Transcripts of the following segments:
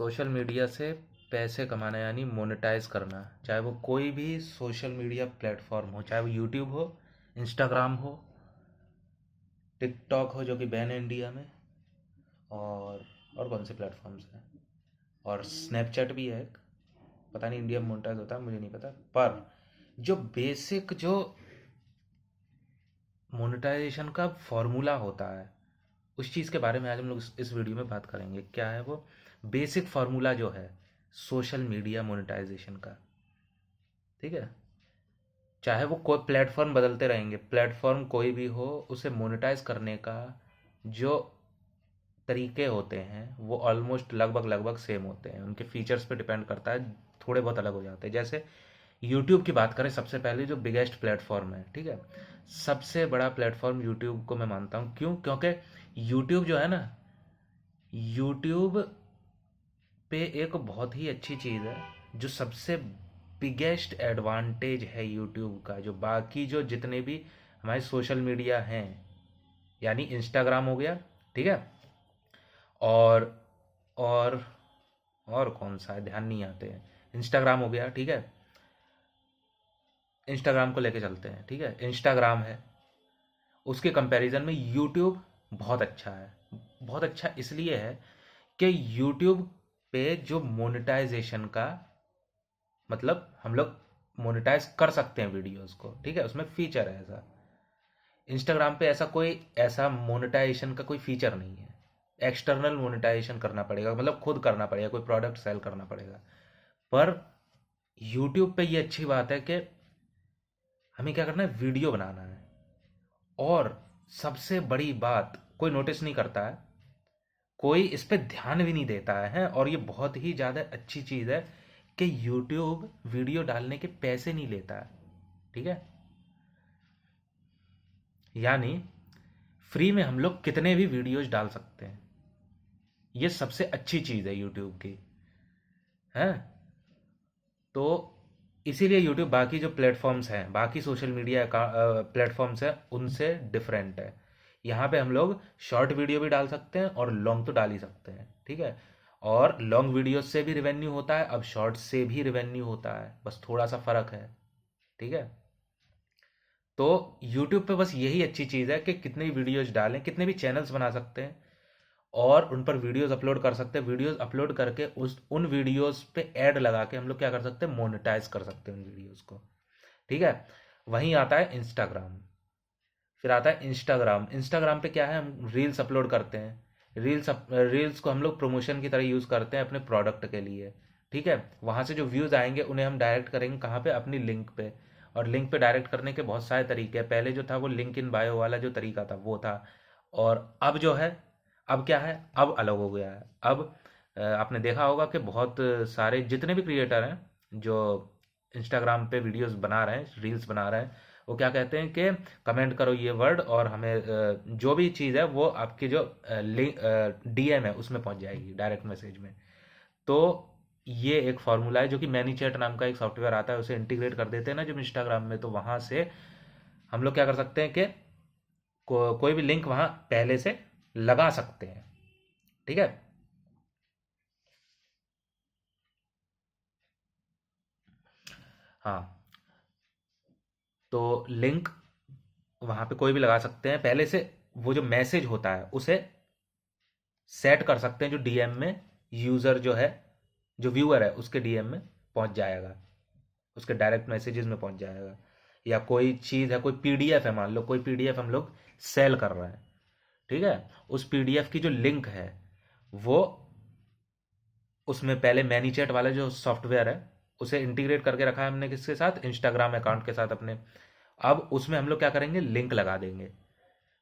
Social media से पैसे कमाना यानी मोनेटाइज करना, चाहे वो कोई भी सोशल मीडिया प्लेटफॉर्म हो, चाहे वो यूट्यूब हो, इंस्टाग्राम हो, टिकटॉक हो जो कि बैन है इंडिया में, और कौन से प्लेटफॉर्म्स हैं, और स्नैपचैट भी है एक, पता नहीं इंडिया में मोनेटाइज होता है मुझे नहीं पता। पर जो बेसिक जो मोनेटाइजेशन का फॉर्मूला होता है, उस चीज़ के बारे में आज हम लोग इस वीडियो में बात करेंगे। क्या है वो बेसिक फार्मूला जो है सोशल मीडिया मोनेटाइजेशन का। ठीक है, चाहे वो कोई प्लेटफॉर्म बदलते रहेंगे, प्लेटफॉर्म कोई भी हो, उसे मोनेटाइज करने का जो तरीके होते हैं वो ऑलमोस्ट लगभग लगभग सेम होते हैं। उनके फीचर्स पे डिपेंड करता है, थोड़े बहुत अलग हो जाते हैं। जैसे यूट्यूब की बात करें, सबसे पहले जो बिगेस्ट प्लेटफॉर्म है, ठीक है, सबसे बड़ा प्लेटफॉर्म यूट्यूब को मैं मानता हूँ। क्यों? क्योंकि यूट्यूब जो है ना, यूट्यूब पे एक बहुत ही अच्छी चीज़ है, जो सबसे बिगेस्ट एडवांटेज है यूट्यूब का, जो बाकी जो जितने भी हमारे सोशल मीडिया हैं, यानी इंस्टाग्राम हो गया, ठीक है, और और और कौन सा है ध्यान नहीं आते हैं, इंस्टाग्राम हो गया, ठीक है, इंस्टाग्राम को लेके चलते हैं, ठीक है, इंस्टाग्राम है, उसके कंपैरिजन में यूट्यूब बहुत अच्छा है। बहुत अच्छा इसलिए है कि यूट्यूब पे जो मोनेटाइजेशन का मतलब हम लोग मोनेटाइज कर सकते हैं वीडियोस को, ठीक है, उसमें फीचर है ऐसा। इंस्टाग्राम पे ऐसा मोनेटाइजेशन का कोई फीचर नहीं है। एक्सटर्नल मोनेटाइजेशन करना पड़ेगा, मतलब खुद करना पड़ेगा, कोई प्रोडक्ट सेल करना पड़ेगा। पर यूट्यूब पे ये अच्छी बात है कि हमें क्या करना है, वीडियो बनाना है। और सबसे बड़ी बात, कोई नोटिस नहीं करता है, कोई इस पे ध्यान भी नहीं देता है, और ये बहुत ही ज़्यादा अच्छी चीज़ है कि यूट्यूब वीडियो डालने के पैसे नहीं लेता है। ठीक है, यानी फ्री में हम लोग कितने भी वीडियोज डाल सकते हैं। ये सबसे अच्छी चीज़ है यूट्यूब की, है। तो इसीलिए यूट्यूब बाकी जो प्लेटफॉर्म्स हैं, बाकी सोशल मीडिया प्लेटफॉर्म्स हैं, उनसे डिफरेंट है। यहाँ पे हम लोग शॉर्ट वीडियो भी डाल सकते हैं और लॉन्ग तो डाल ही सकते हैं, ठीक है। और लॉन्ग वीडियो से भी रिवेन्यू होता है, अब शॉर्ट से भी रिवेन्यू होता है, बस थोड़ा सा फर्क है, ठीक है। तो यूट्यूब पे बस यही अच्छी चीज़ है कि कितनी वीडियोज डालें, कितने भी चैनल्स बना सकते हैं और उन पर वीडियोस अपलोड कर सकते हैं। वीडियोस अपलोड करके उस उन वीडियोस पे ऐड लगा के हम लोग क्या कर सकते हैं, मोनेटाइज कर सकते हैं उन वीडियोस को, ठीक है। वहीं आता है इंस्टाग्राम। फिर आता है इंस्टाग्राम। इंस्टाग्राम पे क्या है, हम रील्स अपलोड करते हैं। रील्स को हम लोग प्रमोशन की तरह यूज़ करते हैं अपने प्रोडक्ट के लिए, ठीक है। वहाँ से जो व्यूज़ आएंगे उन्हें हम डायरेक्ट करेंगे कहाँ पे, अपनी लिंक पे। और लिंक पे डायरेक्ट करने के बहुत सारे तरीके हैं। पहले जो था वो लिंक इन बायो वाला जो तरीका था वो था, और अब जो है, अब क्या है, अब अलग हो गया है। अब आपने देखा होगा कि बहुत सारे जितने भी क्रिएटर हैं जो इंस्टाग्राम पे वीडियोस बना रहे हैं, रील्स बना रहे हैं, वो क्या कहते हैं कि कमेंट करो ये वर्ड और हमें जो भी चीज़ है वो आपकी जो लिंक डीएम है उसमें पहुंच जाएगी, डायरेक्ट मैसेज में। तो ये एक फॉर्मूला है जो कि मैनी चैट नाम का एक सॉफ्टवेयर आता है, उसे इंटीग्रेट कर देते हैं ना जब इंस्टाग्राम में, तो वहां से हम लोग क्या कर सकते हैं कि कोई भी लिंक वहां पहले से लगा सकते हैं, ठीक है। हाँ, तो लिंक वहां पे कोई भी लगा सकते हैं पहले से। वो जो मैसेज होता है उसे सेट कर सकते हैं जो डीएम में यूजर जो है, जो व्यूअर है उसके डीएम में पहुंच जाएगा, उसके डायरेक्ट मैसेजेस में पहुंच जाएगा। या कोई चीज़ है, कोई पीडीएफ है, मान लो कोई पीडीएफ हम लोग सेल कर रहे हैं, ठीक है, उस पीडीएफ की जो लिंक है वो उसमें पहले मैनीचैट वाला जो सॉफ्टवेयर है उसे इंटीग्रेट करके रखा है हमने किसके साथ, इंस्टाग्राम अकाउंट के साथ अपने। अब उसमें हम लोग क्या करेंगे, लिंक लगा देंगे।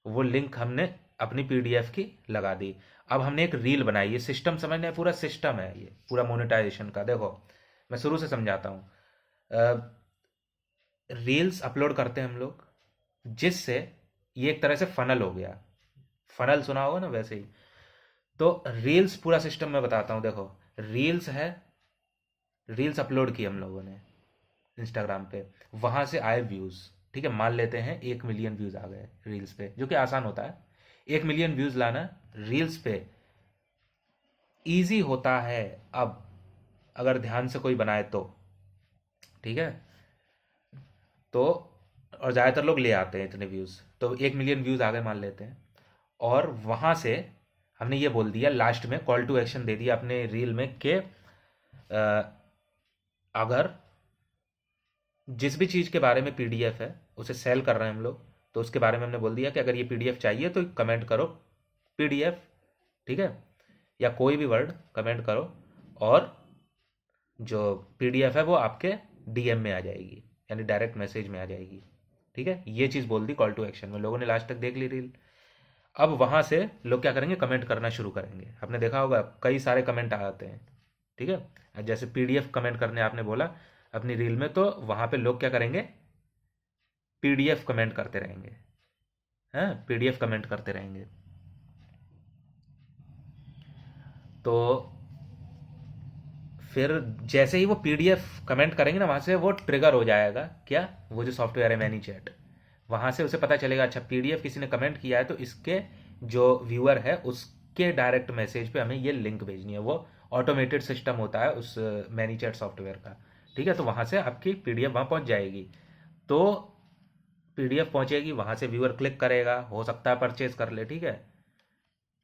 वो लिंक हमने अपनी पीडीएफ की लगा दी। अब हमने एक रील बनाई, ये सिस्टम समझना है, पूरा सिस्टम है ये पूरा मोनेटाइजेशन का। देखो मैं शुरू से समझाता हूँ। रील्स अपलोड करते हैं हम लोग, जिससे ये एक तरह से फनल हो गया। फनल सुना होगा ना, वैसे ही। तो रील्स पूरा सिस्टम में बताता हूँ। देखो रील्स है, रील्स अपलोड की हम लोगों ने इंस्टाग्राम पे, वहां से आए व्यूज, ठीक है, मान लेते हैं 1 मिलियन व्यूज आ गए रील्स पे, जो कि आसान होता है 1 मिलियन व्यूज लाना रील्स पे। ईजी होता है अब, अगर ध्यान से कोई बनाए तो, ठीक है। तो और ज़्यादातर लोग ले आते हैं इतने व्यूज़, तो 1 मिलियन व्यूज़ आगे मान लेते हैं। और वहाँ से हमने ये बोल दिया, लास्ट में कॉल टू एक्शन दे दिया अपने रील में कि अगर जिस भी चीज़ के बारे में पीडीएफ है उसे सेल कर रहे हैं हम लोग, तो उसके बारे में हमने बोल दिया कि अगर ये पीडीएफ चाहिए तो कमेंट करो पीडीएफ, ठीक है, या कोई भी वर्ड कमेंट करो, और जो पीडीएफ है वो आपके डीएम में आ जाएगी, यानी डायरेक्ट मैसेज में आ जाएगी, ठीक है। ये चीज़ बोल दी कॉल टू एक्शन में, लोगों ने लास्ट तक देख ली रील। अब वहाँ से लोग क्या करेंगे, कमेंट करना शुरू करेंगे। आपने देखा होगा कई सारे कमेंट आते हैं, ठीक है। जैसे पीडीएफ कमेंट करने आपने बोला अपनी रील में, तो वहाँ पे लोग क्या करेंगे, पीडीएफ कमेंट करते रहेंगे, हैं, पीडीएफ कमेंट करते रहेंगे। तो फिर जैसे ही वो पीडीएफ कमेंट करेंगे ना, वहाँ से वो ट्रिगर हो जाएगा, क्या, वो जो सॉफ्टवेयर है मैनी चैट, वहाँ से उसे पता चलेगा अच्छा पीडीएफ किसी ने कमेंट किया है, तो इसके जो व्यूअर है उसके डायरेक्ट मैसेज पे हमें ये लिंक भेजनी है। वो ऑटोमेटेड सिस्टम होता है उस मैनी चैट सॉफ्टवेयर का, ठीक है। तो वहाँ से आपकी पीडीएफ वहाँ पहुँच जाएगी। तो पीडीएफ पहुँचेगी, वहाँ से व्यूअर क्लिक करेगा, हो सकता है परचेज कर ले, ठीक है,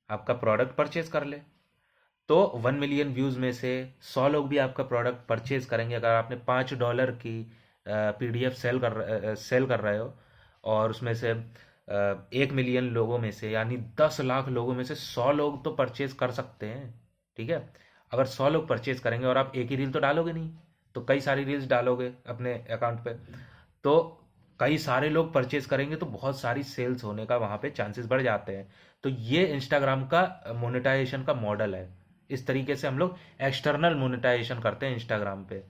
आपका प्रोडक्ट परचेज कर ले। तो 1 मिलियन व्यूज़ में से 100 लोग भी आपका प्रोडक्ट परचेज करेंगे। अगर आपने $5 की पीडीएफ सेल कर रहे हो, और उसमें से 1 मिलियन लोगों में से, यानी 10 लाख लोगों में से 100 लोग तो परचेज कर सकते हैं, ठीक है। अगर 100 लोग परचेज करेंगे, और आप एक ही रील तो डालोगे नहीं, तो कई सारी रील्स डालोगे अपने अकाउंट पे, तो कई सारे लोग परचेज करेंगे, तो बहुत सारी सेल्स होने का वहाँ पे चांसेस बढ़ जाते हैं। तो ये इंस्टाग्राम का मोनेटाइजेशन का मॉडल है। इस तरीके से हम लोग एक्सटर्नल मोनेटाइजेशन करते हैं इंस्टाग्राम पे,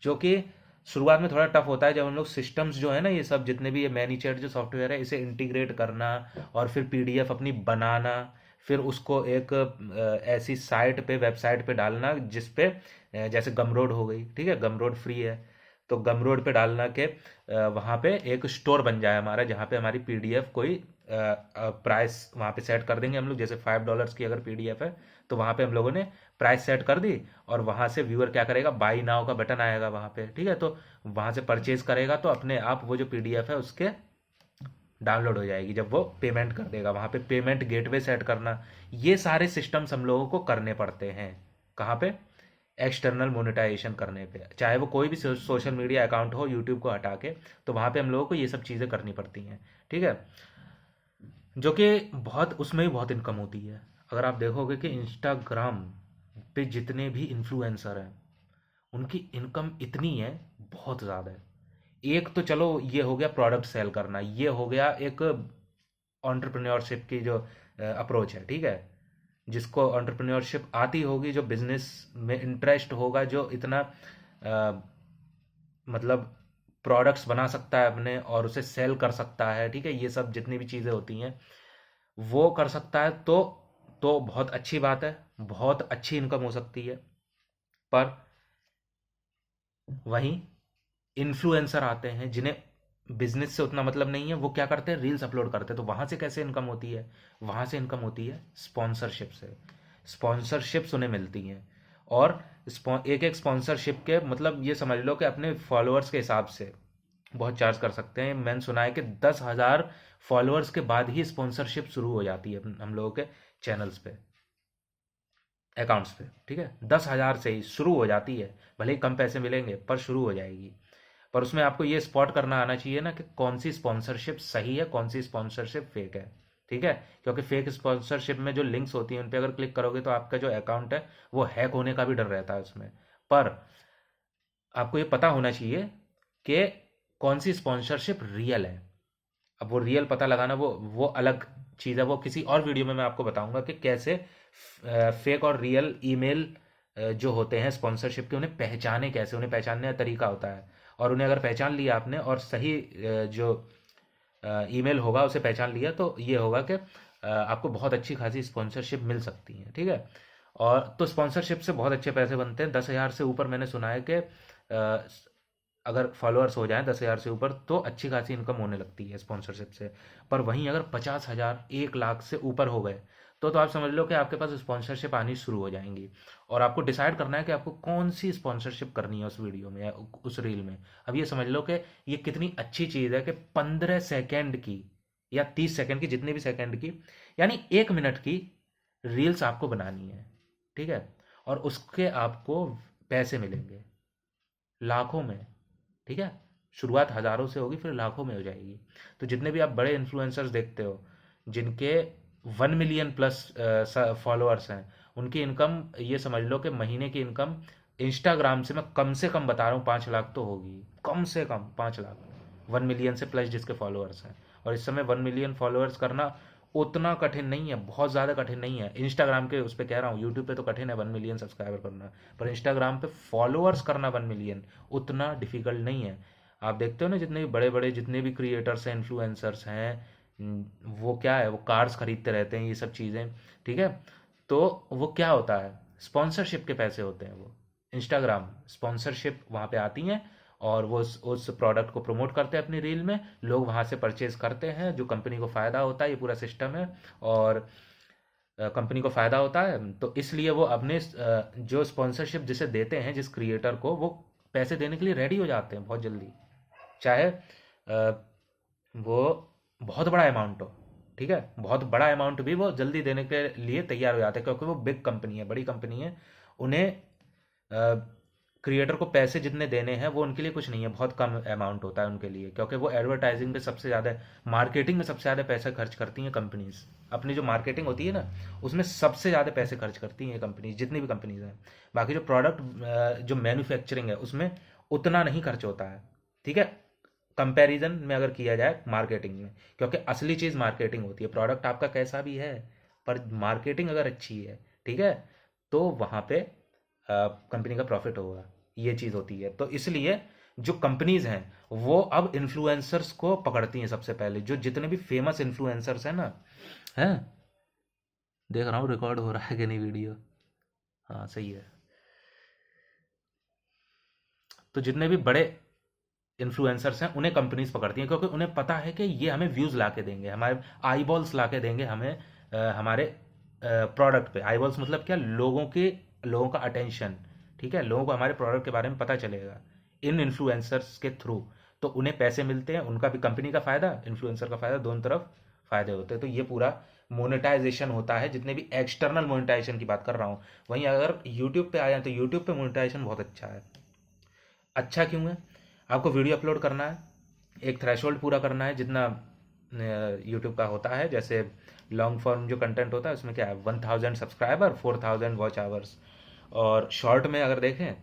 जो कि शुरुआत में थोड़ा टफ होता है, जब हम लोग सिस्टम्स जो है ना, ये सब जितने भी ये मैनीचैट जो सॉफ्टवेयर है, इसे इंटीग्रेट करना, और फिर पीडीएफ अपनी बनाना, फिर उसको एक ऐसी साइट पे, वेबसाइट पे डालना जिस पे जैसे गमरोड हो गई, ठीक है, गमरोड फ्री है, तो गमरोड पे डालना के वहाँ पे एक स्टोर बन जाए हमारा, जहाँ पे हमारी पीडीएफ कोई प्राइस वहाँ पे सेट कर देंगे हम लोग, जैसे $5 की अगर पीडीएफ है, तो वहाँ पे हम लोगों ने प्राइस सेट कर दी, और वहाँ से व्यूअर क्या करेगा, बाई नाउ का बटन आएगा वहाँ पे, ठीक है, तो वहाँ से परचेज करेगा, तो अपने आप वो जो पीडीएफ है उसके डाउनलोड हो जाएगी जब वो पेमेंट कर देगा। वहाँ पे पेमेंट गेटवे सेट करना, ये सारे सिस्टम्स हम लोगों को करने पड़ते हैं। कहाँ पे, एक्सटर्नल मोनेटाइजेशन करने पे, चाहे वो कोई भी सोशल मीडिया अकाउंट हो यूट्यूब को हटा के, तो वहाँ पे हम लोगों को ये सब चीज़ें करनी पड़ती हैं, ठीक है। जो कि बहुत, उसमें भी बहुत इनकम होती है। अगर आप देखोगे कि इंस्टाग्राम पे जितने भी इन्फ्लुएंसर हैं, उनकी इनकम इतनी है, बहुत ज़्यादा है। एक तो चलो ये हो गया प्रोडक्ट सेल करना, ये हो गया एक एंटरप्रेन्योरशिप की जो अप्रोच है, ठीक है, जिसको एंटरप्रेन्योरशिप आती होगी, जो बिजनेस में इंटरेस्ट होगा, जो इतना अ, मतलब प्रोडक्ट्स बना सकता है अपने और उसे सेल कर सकता है, ठीक है, ये सब जितनी भी चीज़ें होती हैं वो कर सकता है, तो बहुत अच्छी बात है, बहुत अच्छी इनकम हो सकती है। पर वहीं इन्फ्लुएंसर आते हैं जिन्हें बिजनेस से उतना मतलब नहीं है, वो क्या करते हैं, रील्स अपलोड करते हैं, तो वहां से कैसे इनकम होती है, वहां से इनकम होती है स्पॉन्सरशिप से। स्पॉन्सरशिप्स उन्हें मिलती हैं, और एक एक स्पॉन्सरशिप के मतलब ये समझ लो कि अपने फॉलोअर्स के हिसाब से बहुत चार्ज कर सकते हैं। मैंने सुना है कि 10,000 फॉलोअर्स के बाद ही स्पॉन्सरशिप शुरू हो जाती है हम लोगों के चैनल्स पे, अकाउंट्स पे, ठीक है, 10,000 से ही शुरू हो जाती है। भले ही कम पैसे मिलेंगे पर शुरू हो जाएगी। पर उसमें आपको ये स्पॉट करना आना चाहिए ना कि कौन सी स्पॉन्सरशिप सही है, कौन सी स्पॉन्सरशिप फेक है, ठीक है। क्योंकि फेक स्पॉन्सरशिप में जो लिंक्स होती हैं उन पर अगर क्लिक करोगे तो आपका जो अकाउंट है वो हैक होने का भी डर रहता है उसमें। पर आपको ये पता होना चाहिए कि कौन सी स्पॉन्सरशिप रियल है। अब वो रियल पता लगाना वो अलग चीज़ है, वो किसी और वीडियो में मैं आपको बताऊंगा कि कैसे फेक और रियल ईमेल जो होते हैं स्पॉन्सरशिप के, उन्हें पहचाने कैसे, उन्हें पहचानने का तरीका होता है। और उन्हें अगर पहचान लिया आपने और सही जो ईमेल होगा उसे पहचान लिया, तो ये होगा कि आपको बहुत अच्छी खासी स्पॉन्सरशिप मिल सकती है, ठीक है। और तो स्पॉन्सरशिप से बहुत अच्छे पैसे बनते हैं। 10,000 से ऊपर मैंने सुना है कि अगर फॉलोअर्स हो जाएं 10,000 से ऊपर, तो अच्छी खासी इनकम होने लगती है स्पॉन्सरशिप से। पर वहीं अगर 50,000, 1 लाख से ऊपर हो गए, तो आप समझ लो कि आपके पास स्पॉन्सरशिप आनी शुरू हो जाएंगी। और आपको डिसाइड करना है कि आपको कौन सी स्पॉन्सरशिप करनी है उस वीडियो में या उस रील में। अब ये समझ लो कि ये कितनी अच्छी चीज़ है कि 15 सेकेंड की या 30 सेकेंड की, जितने भी सेकेंड की, यानी 1 मिनट की रील्स आपको बनानी है, ठीक है। और उसके आपको पैसे मिलेंगे लाखों में, ठीक है। शुरुआत हज़ारों से होगी, फिर लाखों में हो जाएगी। तो जितने भी आप बड़े इन्फ्लुएंसर्स देखते हो जिनके 1 मिलियन प्लस फॉलोअर्स हैं, उनकी इनकम ये समझ लो कि महीने की इनकम इंस्टाग्राम से कम बता रहा हूँ 5 लाख तो होगी, कम से कम 5 लाख, 1 मिलियन से प्लस जिसके फॉलोअर्स हैं। और इस समय 1 मिलियन फॉलोअर्स करना उतना कठिन नहीं है, बहुत ज़्यादा कठिन नहीं है। इंस्टाग्राम के उस पर कह रहा हूँ, यूट्यूब पे तो कठिन है 1 मिलियन सब्सक्राइबर करना, पर इंस्टाग्राम पे फॉलोअर्स करना 1 मिलियन उतना डिफिकल्ट नहीं है। आप देखते हो ना, जितने भी बड़े बड़े जितने भी क्रिएटर्स हैं, इन्फ्लुएंसर्स हैं, वो क्या है, वो कार्स खरीदते रहते हैं, ये सब चीज़ें, ठीक है। तो वो क्या होता है, स्पॉन्सरशिप के पैसे होते हैं। वो इंस्टाग्राम स्पॉन्सरशिप वहाँ पे आती हैं, और वो उस प्रोडक्ट को प्रमोट करते हैं अपनी रील में, लोग वहाँ से परचेज करते हैं, जो कंपनी को फ़ायदा होता है, ये पूरा सिस्टम है। और कंपनी को फ़ायदा होता है, तो इसलिए वो अपने जो स्पॉन्सरशिप जिसे देते हैं, जिस क्रिएटर को, वो पैसे देने के लिए रेडी हो जाते हैं बहुत जल्दी। चाहे वो बहुत बड़ा अमाउंट हो, ठीक है, बहुत बड़ा अमाउंट भी वो जल्दी देने के लिए तैयार हो जाते हैं, क्योंकि वो बिग कंपनी है, बड़ी कंपनी है। उन्हें क्रिएटर को पैसे जितने देने हैं वो उनके लिए कुछ नहीं है, बहुत कम अमाउंट होता है उनके लिए, क्योंकि वो एडवर्टाइजिंग पे सबसे ज़्यादा, मार्केटिंग में सबसे ज़्यादा पैसा खर्च करती हैं कंपनीज। अपनी जो मार्केटिंग होती है ना, उसमें सबसे ज़्यादा पैसे खर्च करती हैं कंपनीज, जितनी भी कंपनीज हैं। बाकी जो प्रोडक्ट जो मैन्युफैक्चरिंग है उसमें उतना नहीं खर्च होता है, ठीक है, कंपैरिजन में अगर किया जाए मार्केटिंग में। क्योंकि असली चीज़ मार्केटिंग होती है, प्रोडक्ट आपका कैसा भी है, पर मार्केटिंग अगर अच्छी है, ठीक है, तो वहाँ पे कंपनी का प्रॉफिट होगा, ये चीज़ होती है। तो इसलिए जो कंपनीज हैं वो अब इन्फ्लुएंसर्स को पकड़ती हैं सबसे पहले, जो जितने भी फेमस इन्फ्लुएंसर्स हैं ना, हैं, देख रहा हूँ रिकॉर्ड हो रहा है कि नहीं वीडियो, हाँ सही है। तो जितने भी बड़े इन्फ्लुएंसर्स हैं उन्हें कंपनीज पकड़ती हैं, क्योंकि उन्हें पता है कि ये हमें व्यूज़ ला के देंगे, हमारे आई बॉल्स ला के देंगे हमें, हमारे प्रोडक्ट पे। आई बॉल्स मतलब क्या, लोगों का अटेंशन, ठीक है, लोगों को हमारे प्रोडक्ट के बारे में पता चलेगा इन इन्फ्लुएंसर्स के थ्रू। तो उन्हें पैसे मिलते हैं, उनका भी, कंपनी का फ़ायदा, इन्फ्लुएंसर का फ़ायदा, दोनों तरफ फ़ायदे होते हैं। तो ये पूरा मोनेटाइजेशन होता है, जितने भी एक्सटर्नल मोनेटाइजेशन की बात कर रहा हूँ। वहीं अगर यूट्यूब पे आ जाए तो यूट्यूब पे मोनेटाइजेशन बहुत अच्छा है। अच्छा क्यों है, आपको वीडियो अपलोड करना है, एक थ्रेशोल्ड पूरा करना है जितना यूट्यूब का होता है। जैसे लॉन्ग फॉर्म जो कंटेंट होता है उसमें क्या है, 1000 सब्सक्राइबर, 4000 वॉच आवर्स। और शॉर्ट में अगर देखें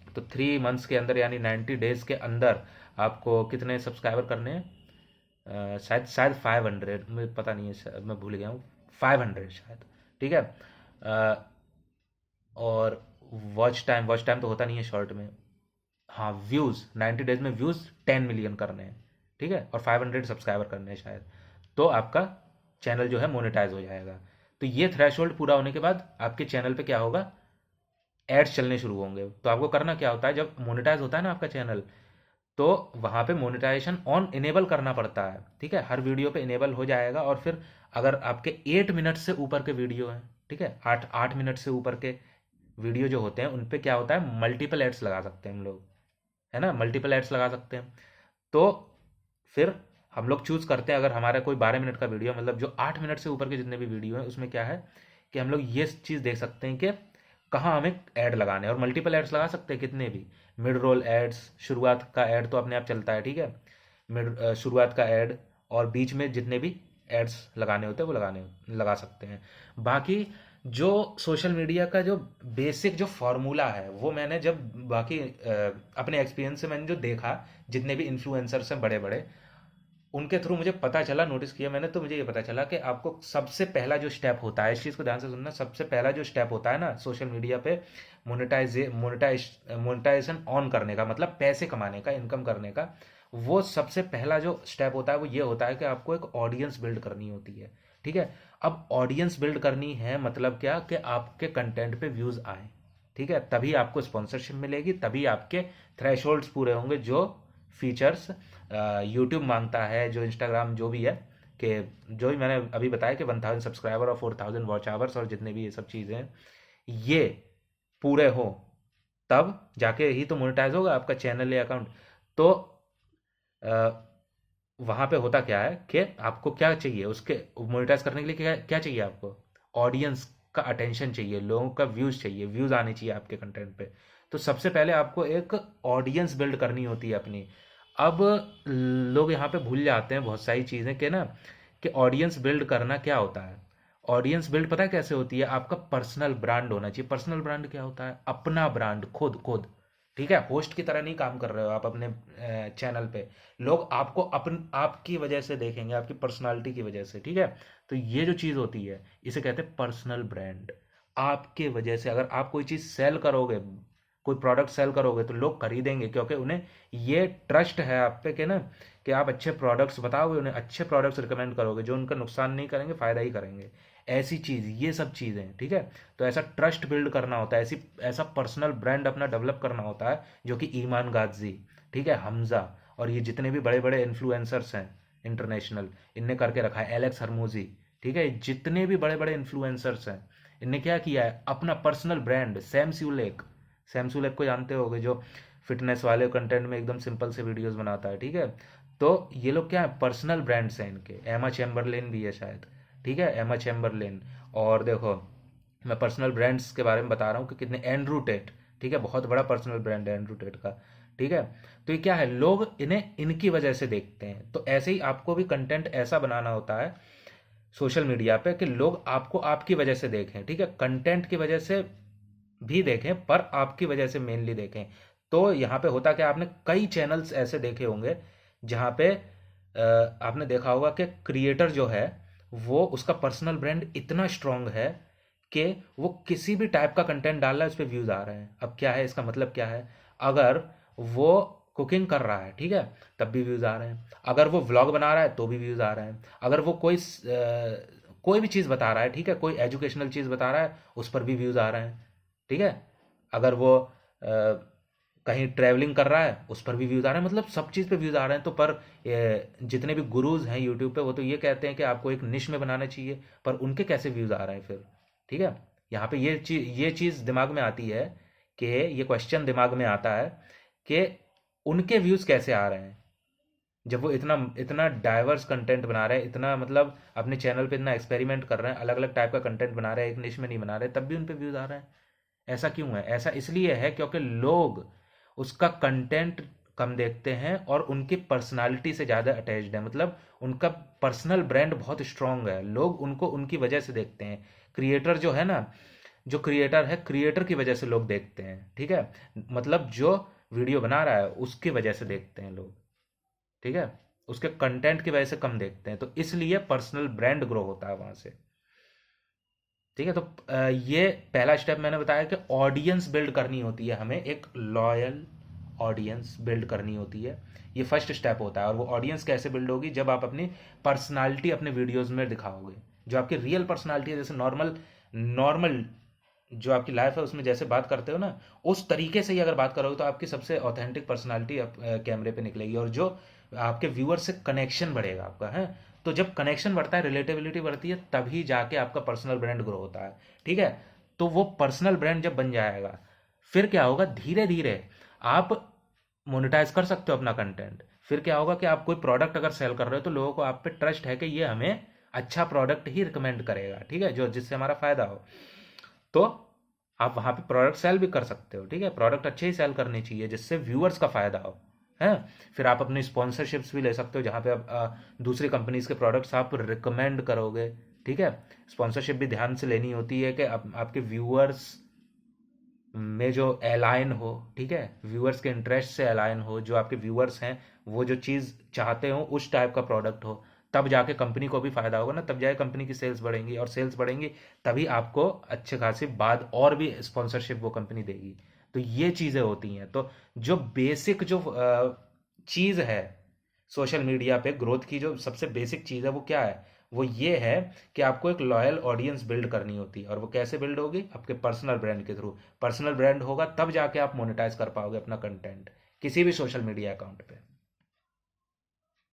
तो 3 मंथ्स के अंदर, यानी 90 डेज के अंदर आपको कितने सब्सक्राइबर करने हैं, शायद शायद 500, मुझे पता नहीं है, मैं भूल गया हूँ, 500 शायद, ठीक है। अ, और वॉच टाइम तो होता नहीं है शॉर्ट में। हाँ, व्यूज़ 90 डेज में व्यूज़ 10 मिलियन करने हैं, ठीक है, और 500 सब्सक्राइबर करने हैं शायद, तो आपका चैनल जो है मोनेटाइज हो जाएगा। तो ये थ्रेशोल्ड पूरा होने के बाद आपके चैनल पे क्या होगा, एड्स चलने शुरू होंगे। तो आपको करना क्या होता है, जब मोनेटाइज होता है ना आपका चैनल, तो वहाँ पे मोनेटाइजेशन ऑन इनेबल करना पड़ता है, ठीक है, हर वीडियो पे इनेबल हो जाएगा। और फिर अगर आपके 8 मिनट से ऊपर के वीडियो हैं, ठीक है, 8 मिनट से ऊपर के वीडियो जो होते हैं, उन पे क्या होता है, मल्टीपल एड्स लगा सकते हैं हम लोग, है ना, मल्टीपल एड्स लगा सकते हैं। तो फिर हम लोग चूज करते हैं, अगर हमारा कोई 12 मिनट का वीडियो, मतलब जो 8 मिनट से ऊपर के जितने भी वीडियो हैं, उसमें क्या है कि हम लोग ये चीज़ देख सकते हैं कि कहाँ हमें ऐड लगाने हैं, और मल्टीपल एड्स लगा सकते हैं कितने भी। मिड रोल एड्स, शुरुआत का ऐड तो अपने आप चलता है, ठीक है, शुरुआत का ऐड, और बीच में जितने भी एड्स लगाने होते हैं वो लगा सकते हैं। बाकी जो सोशल मीडिया का जो बेसिक जो फॉर्मूला है, वो मैंने जब बाकी अपने एक्सपीरियंस से मैंने जो देखा, जितने भी इन्फ्लुएंसर्स हैं बड़े बड़े, उनके थ्रू मुझे पता चला, नोटिस किया मैंने, तो मुझे ये पता चला कि आपको सबसे पहला जो स्टेप होता है, इस चीज़ को ध्यान से सुनना, सबसे पहला जो स्टेप होता है ना सोशल मीडिया पे मोनेटाइजेशन ऑन करने का, मतलब पैसे कमाने का, इनकम करने का, वो सबसे पहला जो स्टेप होता है वो ये होता है कि आपको एक ऑडियंस बिल्ड करनी होती है, ठीक है। अब ऑडियंस बिल्ड करनी है मतलब क्या, कि आपके कंटेंट पे व्यूज़ आए, ठीक है, तभी आपको स्पॉन्सरशिप मिलेगी, तभी आपके थ्रेशोल्ड्स पूरे होंगे, जो फीचर्स यूट्यूब मांगता है, जो इंस्टाग्राम जो भी है, कि जो भी मैंने अभी बताया कि 1000 सब्सक्राइबर और 4000 वॉच आवर्स और जितने भी ये सब चीज़ें हैं, ये पूरे हो तब जाके ही तो मोनेटाइज होगा आपका चैनल या अकाउंट। तो वहाँ पे होता क्या है कि आपको क्या चाहिए, उसके मोनेटाइज करने के लिए क्या क्या चाहिए आपको? ऑडियंस का अटेंशन चाहिए, लोगों का व्यूज़ चाहिए, व्यूज़ आने चाहिए आपके कंटेंट पे। तो सबसे पहले आपको एक ऑडियंस बिल्ड करनी होती है अपनी। अब लोग यहाँ पे भूल जाते हैं बहुत सारी चीज़ें कि ना, कि ऑडियंस बिल्ड करना क्या होता है। ऑडियंस बिल्ड पता है कैसे होती है? आपका पर्सनल ब्रांड होना चाहिए। पर्सनल ब्रांड क्या होता है? अपना ब्रांड, खुद खुद। ठीक है, होस्ट की तरह नहीं काम कर रहे हो आप अपने चैनल पे। लोग आपको आपकी वजह से देखेंगे, आपकी पर्सनालिटी की वजह से। ठीक है, तो ये जो चीज़ होती है इसे कहते हैं पर्सनल ब्रांड। आपके वजह से अगर आप कोई चीज़ सेल करोगे, कोई प्रोडक्ट सेल करोगे, तो लोग खरीदेंगे क्योंकि उन्हें ये ट्रस्ट है आप पे कि ना, कि आप अच्छे प्रोडक्ट्स बताओगे, उन्हें अच्छे प्रोडक्ट्स रिकमेंड करोगे जो उनका नुकसान नहीं करेंगे, फायदा ही करेंगे। ऐसी चीज़, ये सब चीज़ें। ठीक है, तो ऐसा ट्रस्ट बिल्ड करना होता है, ऐसी ऐसा पर्सनल ब्रांड अपना डेवलप करना होता है, जो कि ईमान गाजी, ठीक है, हमजा और ये जितने भी बड़े बड़े इन्फ्लुएंसर्स हैं इंटरनेशनल, इनने करके रखा है। एलेक्स हरमोजी, ठीक है, जितने भी बड़े बड़े इन्फ्लुएंसर्स हैं, इनने क्या किया है? अपना पर्सनल ब्रांड। सैम सुलेक को जानते होगे, जो फिटनेस वाले कंटेंट में एकदम सिंपल से वीडियोस बनाता है। ठीक है, तो ये लोग क्या है? पर्सनल ब्रांड्स हैं इनके। एमा चैम्बरलेन भी है शायद। ठीक है, एमा चैम्बरलेन। और देखो, मैं पर्सनल ब्रांड्स के बारे में बता रहा हूँ कि कितने। एंड्रू टेट, ठीक है, बहुत बड़ा पर्सनल ब्रांड है एंड्रू टेट का। ठीक है, तो ये क्या है? लोग इन्हें इनकी वजह से देखते हैं। तो ऐसे ही आपको भी कंटेंट ऐसा बनाना होता है सोशल मीडिया पे कि लोग आपको आपकी वजह से देखें। ठीक है, कंटेंट की वजह से भी देखें पर आपकी वजह से मेनली देखें। तो यहाँ पे होता क्या, आपने कई चैनल्स ऐसे देखे होंगे जहाँ पे आपने देखा होगा कि क्रिएटर जो है वो, उसका पर्सनल ब्रांड इतना स्ट्रांग है कि वो किसी भी टाइप का कंटेंट डाल रहा है, उस पर व्यूज आ रहे हैं। अब क्या है इसका मतलब? क्या है? अगर वो कुकिंग कर रहा है, ठीक है, तब भी व्यूज आ रहे हैं। अगर वो व्लॉग बना रहा है तो भी व्यूज आ रहे हैं। अगर वो कोई भी चीज़ बता रहा है, ठीक है, कोई एजुकेशनल चीज़ बता रहा है, उस पर भी व्यूज आ रहे हैं। ठीक है, अगर वो कहीं ट्रैवलिंग कर रहा है, उस पर भी व्यूज आ रहे हैं। मतलब सब चीज़ पे व्यूज आ रहे हैं। तो पर जितने भी गुरुज हैं यूट्यूब पे, वो तो ये कहते हैं कि आपको एक निश में बनाना चाहिए, पर उनके कैसे व्यूज आ रहे हैं फिर? ठीक है, यहाँ पे ये चीज़ दिमाग में आती है कि, ये क्वेश्चन दिमाग में आता है कि उनके व्यूज कैसे आ रहे हैं जब वो इतना इतना डाइवर्स कंटेंट बना रहे हैं, इतना मतलब अपने चैनल पे इतना एक्सपेरिमेंट कर रहे हैं, अलग अलग टाइप का कंटेंट बना रहे हैं, एक निश में नहीं बना रहे, तब भी उन पे व्यूज आ रहे हैं। ऐसा क्यों है? ऐसा इसलिए है क्योंकि लोग उसका कंटेंट कम देखते हैं और उनकी पर्सनालिटी से ज़्यादा अटैच्ड है। मतलब उनका पर्सनल ब्रांड बहुत स्ट्रांग है, लोग उनको उनकी वजह से देखते हैं। क्रिएटर जो है ना, जो क्रिएटर है, क्रिएटर की वजह से लोग देखते हैं। ठीक है, मतलब जो वीडियो बना रहा है उसकी वजह से देखते हैं लोग। ठीक है, उसके कंटेंट की वजह से कम देखते हैं। तो इसलिए पर्सनल ब्रांड ग्रो होता है वहां से। ठीक है, तो ये पहला स्टेप मैंने बताया कि ऑडियंस बिल्ड करनी होती है, हमें एक लॉयल ऑडियंस बिल्ड करनी होती है। ये फर्स्ट स्टेप होता है। और वो ऑडियंस कैसे बिल्ड होगी? जब आप अपनी पर्सनालिटी अपने वीडियोस में दिखाओगे, जो आपकी रियल पर्सनालिटी है, जैसे नॉर्मल नॉर्मल जो आपकी लाइफ है उसमें जैसे बात करते हो ना, उस तरीके से ही अगर बात करोगे तो आपकी सबसे ऑथेंटिक पर्सनालिटी कैमरे पे निकलेगी। और जो आपके व्यूअर से कनेक्शन बढ़ेगा आपका, है। तो जब कनेक्शन बढ़ता है, रिलेटेबिलिटी बढ़ती है, तभी जाके आपका पर्सनल ब्रांड ग्रो होता है। ठीक है, तो वो पर्सनल ब्रांड जब बन जाएगा, फिर क्या होगा? धीरे धीरे आप मोनेटाइज कर सकते हो अपना कंटेंट। फिर क्या होगा कि आप कोई प्रोडक्ट अगर सेल कर रहे हो तो लोगों को आप पे ट्रस्ट है कि ये हमें अच्छा प्रोडक्ट ही रिकमेंड करेगा। ठीक है, जो जिससे हमारा फायदा हो। तो आप वहां पे प्रोडक्ट सेल भी कर सकते हो। ठीक है, प्रोडक्ट अच्छे ही सेल करने चाहिए जिससे व्यूअर्स का फायदा हो, है। फिर आप अपनी स्पॉन्सरशिप्स भी ले सकते हो, जहाँ पे आप दूसरी कंपनीज के प्रोडक्ट्स आप रिकमेंड करोगे। ठीक है, स्पॉन्सरशिप भी ध्यान से लेनी होती है कि आपके व्यूअर्स में जो अलाइन हो। ठीक है, व्यूअर्स के इंटरेस्ट से अलाइन हो, जो आपके व्यूअर्स हैं वो जो चीज़ चाहते हो उस टाइप का प्रोडक्ट हो, तब जाके कंपनी को भी फायदा होगा ना, तब जाके कंपनी की सेल्स बढ़ेंगी, और सेल्स बढ़ेंगी तभी आपको अच्छे खासी बाद और भी स्पॉन्सरशिप वो कंपनी देगी। तो ये चीज़ें होती हैं। तो जो बेसिक जो चीज़ है सोशल मीडिया पे ग्रोथ की, जो सबसे बेसिक चीज़ है वो क्या है? वो ये है कि आपको एक लॉयल ऑडियंस बिल्ड करनी होती है। और वो कैसे बिल्ड होगी? आपके पर्सनल ब्रांड के थ्रू। पर्सनल ब्रांड होगा तब जाके आप मोनेटाइज कर पाओगे अपना कंटेंट किसी भी सोशल मीडिया अकाउंट पे।